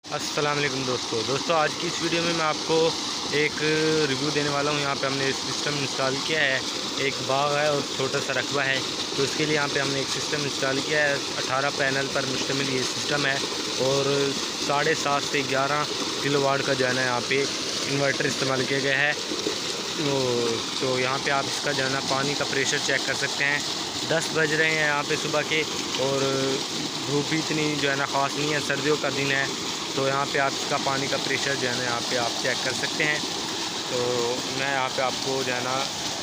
अस्सलाम वालेकुम दोस्तों आज की इस वीडियो में मैं आपको एक रिव्यू देने वाला हूँ। यहाँ पे हमने सिस्टम इंस्टॉल किया है। एक बाग है और छोटा सा रकबा है, तो इसके लिए यहाँ पे हमने एक सिस्टम इंस्टॉल किया है। 18 पैनल पर मुश्तमिल ये सिस्टम है और 7.5 से 11 किलोवाट का जो है ना यहाँ पे इन्वर्टर इस्तेमाल किया गया है। तो यहाँ पे आप इसका जो है ना पानी का प्रेशर चेक कर सकते हैं। 10 बज रहे हैं यहाँ पे सुबह के, और धूप भी इतनी जो है ना ख़ास नहीं है, सर्दियों का दिन है। तो यहाँ पे आप इसका पानी का प्रेशर जो है ना यहाँ पे आप चेक कर सकते हैं। तो मैं यहाँ पे आपको जो है ना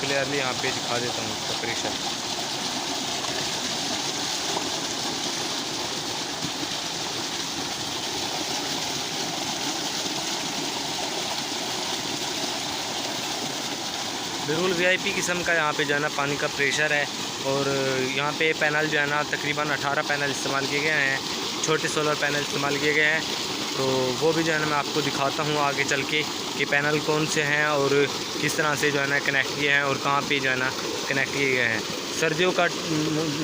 क्लियरली यहाँ पे दिखा देता हूँ इसका प्रेशर। बिल्कुल वीआईपी किस्म का यहाँ पे जो है ना पानी का प्रेशर है। और यहाँ पे पैनल जो है ना तकरीबन 18 पैनल इस्तेमाल किए गए हैं, छोटे सोलर पैनल इस्तेमाल किए गए हैं। तो वो भी जो है ना मैं आपको दिखाता हूँ आगे चल के कि पैनल कौन से हैं और किस तरह से जो है ना कनेक्ट किए हैं और कहाँ पे जो है ना कनेक्ट किए गए हैं। सर्दियों का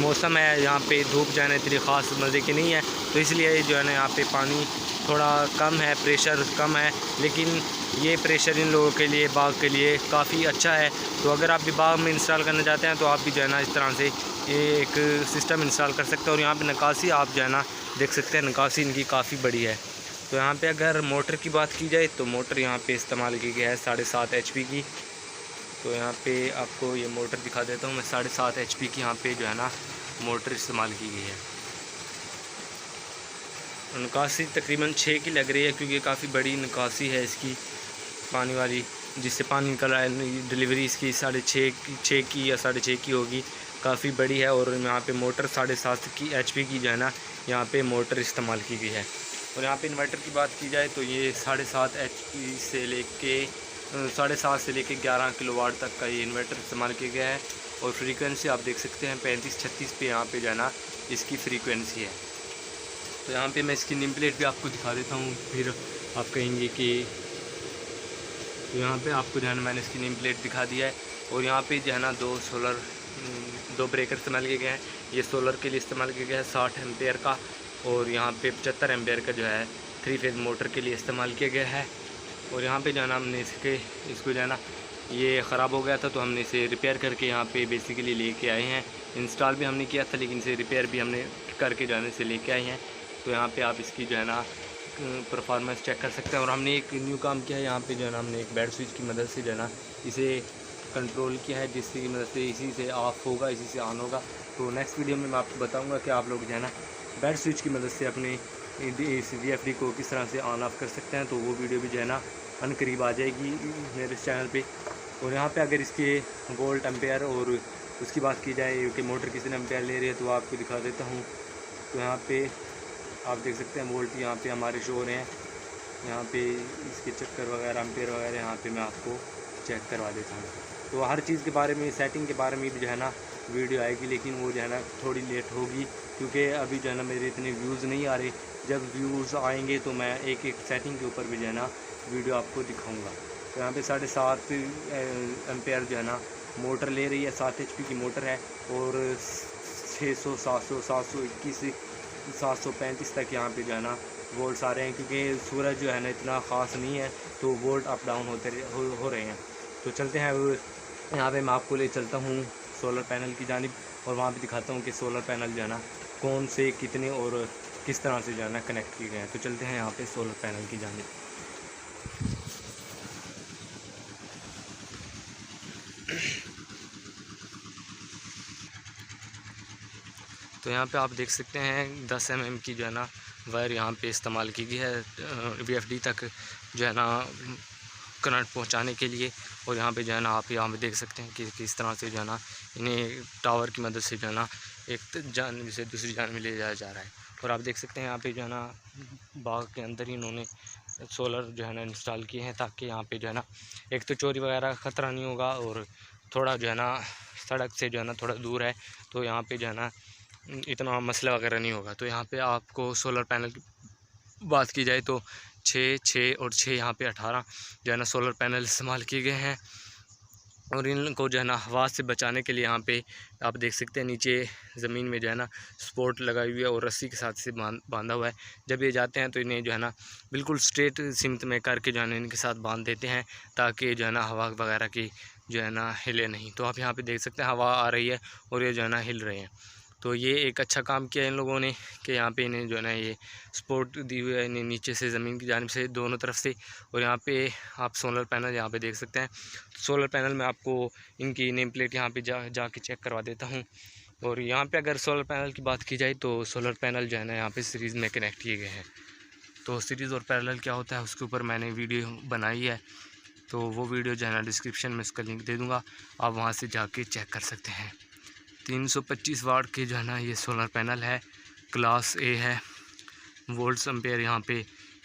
मौसम है, यहाँ पे धूप जो है ना इतनी ख़ास मज़े की नहीं है, तो इसलिए जो है ना यहाँ पे पानी थोड़ा कम है, प्रेशर कम है। लेकिन ये प्रेशर इन लोगों के लिए, बाग के लिए काफ़ी अच्छा है। तो अगर आप भी बाग में इंस्टॉल करना चाहते हैं तो आप भी जो है ना इस तरह से ये एक सिस्टम इंस्टॉल कर सकते हैं। और यहाँ पे निकासी आप जो है ना देख सकते हैं, निकासी इनकी काफ़ी बड़ी है। तो यहाँ पे अगर मोटर की बात की जाए तो मोटर यहाँ पे इस्तेमाल की गई है 7.5 HP की। तो यहाँ पे आपको ये मोटर दिखा देता हूँ मैं। 7.5 HP की यहाँ पे जो है ना मोटर इस्तेमाल की गई है। निकासी तकरीबन 6 की लग रही है, क्योंकि काफ़ी बड़ी निकासी है इसकी पानी वाली, जिससे पानी निकल रहा है। डिलीवरी इसकी 6.5 की या 6.5 की होगी, काफ़ी बड़ी है। और यहाँ पे मोटर 7.5 की HP की जो है ना यहाँ पे मोटर इस्तेमाल की गई है। और यहाँ पे इन्वर्टर की बात की जाए तो ये 7.5 HP से लेके 7.5 से लेके 11 किलोवाट तक का ये इन्वर्टर इस्तेमाल किया गया है। और फ्रीक्वेंसी आप देख सकते हैं 35-36 पे यहाँ पे जो है ना इसकी फ्रीक्वेंसी है। तो यहाँ पे मैं इसकी नेम प्लेट भी आपको दिखा देता हूँ, फिर आप कहेंगे कि। तो यहाँ पे आपको जो है ना मैंने इसकी नेम प्लेट दिखा दिया है। और यहाँ पे जो है ना दो ब्रेकर इस्तेमाल किए गए हैं। ये सोलर के लिए इस्तेमाल किया गया है 60 एम्पेयर का, और यहाँ पे 75 एम्पेयर का जो है 3 फेज़ मोटर के लिए इस्तेमाल किया गया है। और यहाँ पे जो है ना हमने इसको जो है ना ये ख़राब हो गया था, तो हमने इसे रिपेयर करके यहाँ पे बेसिकली लेके आए हैं। इंस्टॉल भी हमने किया था, लेकिन इसे रिपेयर भी हमने करके जो है ना इसे लेके आए हैं। तो यहाँ पे आप इसकी जो है ना परफॉर्मेंस चेक कर सकते हैं। और हमने एक न्यू काम किया है, यहाँ पे जो है ना हमने एक बेड स्विच की मदद से जो है ना इसे कंट्रोल किया है, जिसकी मदद से इसी से ऑफ़ होगा, इसी से ऑन होगा। तो नेक्स्ट वीडियो में मैं आपको बताऊँगा कि आप लोग जो है ना बेड स्विच की मदद से अपने इस VFD को किस तरह से ऑन ऑफ़ कर सकते हैं। तो वो वीडियो भी जो है ना अनकरीब आ जाएगी मेरे चैनल पे। और यहाँ पे अगर इसके वोल्ट एम्पेयर और उसकी बात की जाए कि मोटर कितने एम्पेयर ले रही है, तो आपको दिखा देता हूँ। तो यहाँ पे आप देख सकते हैं वोल्ट यहाँ पे हमारे शो हो रहे हैं। यहाँ पे इसके चक्कर वगैरह, एम्पेयर वगैरह यहाँ पे मैं आपको चेक करवा देता हूँ। तो हर चीज़ के बारे में, सेटिंग के बारे में भी जो है ना वीडियो आएगी, लेकिन वो जो है ना थोड़ी लेट होगी, क्योंकि अभी जो है ना मेरे इतने व्यूज़ नहीं आ रहे। जब व्यूज़ आएंगे तो मैं एक एक सेटिंग के ऊपर भी जो है ना वीडियो आपको दिखाऊँगा। तो यहाँ पे 7.5 एम्पेयर जो है ना मोटर ले रही है, 7 HP की मोटर है। और 600, 700, 721, 735 तक यहाँ पे जो है ना वोल्ट्स आ रहे हैं, क्योंकि सूरज जो है ना इतना ख़ास नहीं है, तो वोल्ट अप डाउन हो रहे हैं। तो चलते हैं यहाँ पे मैं आपको ले चलता हूँ सोलर पैनल की जानिब, और वहाँ पे दिखाता हूँ कि सोलर पैनल जो है ना कौन से, कितने और किस तरह से जो है ना कनेक्ट किए गए हैं। तो चलते हैं यहाँ पे सोलर पैनल की जानिब। तो यहाँ पे आप देख सकते हैं 10 mm की जो है ना वायर यहाँ पे इस्तेमाल की गई है VFD तक जो है ना करंट पहुँचाने के लिए। और यहाँ पे जो है ना आप यहाँ पे देख सकते हैं कि किस तरह से जो है ना इन्हें टावर की मदद से जो है ना एक जान से दूसरी जान में ले जाया जा रहा है। और आप देख सकते हैं यहाँ पे जो है ना बाग के अंदर ही इन्होंने सोलर जो है ना इंस्टॉल किए हैं, ताकि यहाँ पे जो है ना एक तो चोरी वगैरह का ख़तरा नहीं होगा, और थोड़ा जो है ना सड़क से जो है ना थोड़ा दूर है, तो यहाँ पे जो है ना इतना मसला वगैरह नहीं होगा। तो यहाँ पे आपको सोलर पैनल की बात की जाए तो 6 और 6 यहाँ पे 18 जो है ना सोलर पैनल इस्तेमाल किए गए हैं। और इनको जो है ना हवा से बचाने के लिए यहाँ पे आप देख सकते हैं नीचे ज़मीन में जो है ना सपोर्ट लगाई हुई है और रस्सी के साथ से बांधा हुआ है। जब ये जाते हैं तो इन्हें जो है ना बिल्कुल स्ट्रेट सिमत में करके जो है ना इनके साथ बांध देते हैं, ताकि जो है ना हवा वगैरह की जो है ना हिले नहीं। तो आप यहाँ पे देख सकते हैं हवा आ रही है और ये जो है ना हिल रहे हैं। तो ये एक अच्छा काम किया इन लोगों ने कि यहाँ पे इन्हें जो है ना ये सपोर्ट दी हुई है इन्हें नीचे से ज़मीन की जानिब से दोनों तरफ से। और यहाँ पे आप सोलर पैनल यहाँ पे देख सकते हैं। सोलर पैनल में आपको इनकी नेम प्लेट यहाँ पे जाके चेक करवा देता हूँ। और यहाँ पे अगर सोलर पैनल की बात की जाए तो सोलर पैनल जो है ना यहाँ पे सीरीज़ में कनेक्ट किए गए हैं। तो सीरीज़ और पैरेलल क्या होता है उसके ऊपर मैंने वीडियो बनाई है, तो वो वीडियो जो है ना डिस्क्रिप्शन में इसका लिंक दे दूँगा, आप वहाँ से जाके चेक कर सकते हैं। 325 वाट के जो है ना ये सोलर पैनल है, क्लास ए है। वोल्ट्स एम्पेयर यहाँ पे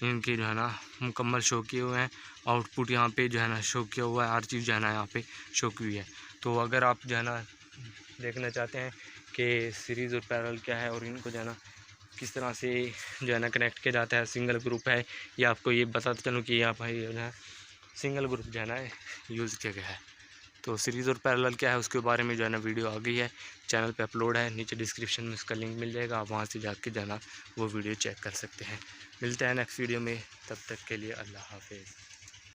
इनके जो है ना मुकम्मल शो किए हुए हैं। आउटपुट यहाँ पे जो है ना शो किया हुआ है, हर चीज़ जो है ना यहाँ पे शो की हुई है। तो अगर आप जो है ना देखना चाहते हैं कि सीरीज़ और पैरेलल क्या है और इनको जो है ना किस तरह से जो है ना कनेक्ट किया जाता है, सिंगल ग्रुप है, या आपको ये बताता चलूँ कि यहाँ भाई जो है सिंगल ग्रुप जो है ना यूज़ किया गया है। तो सीरीज़ और पैरेलल क्या है उसके बारे में जो है ना वीडियो आ गई है, चैनल पे अपलोड है, नीचे डिस्क्रिप्शन में उसका लिंक मिल जाएगा, आप वहाँ से जाके जो है ना वो वीडियो चेक कर सकते हैं। मिलते हैं नेक्स्ट वीडियो में, तब तक के लिए अल्लाह हाफिज़।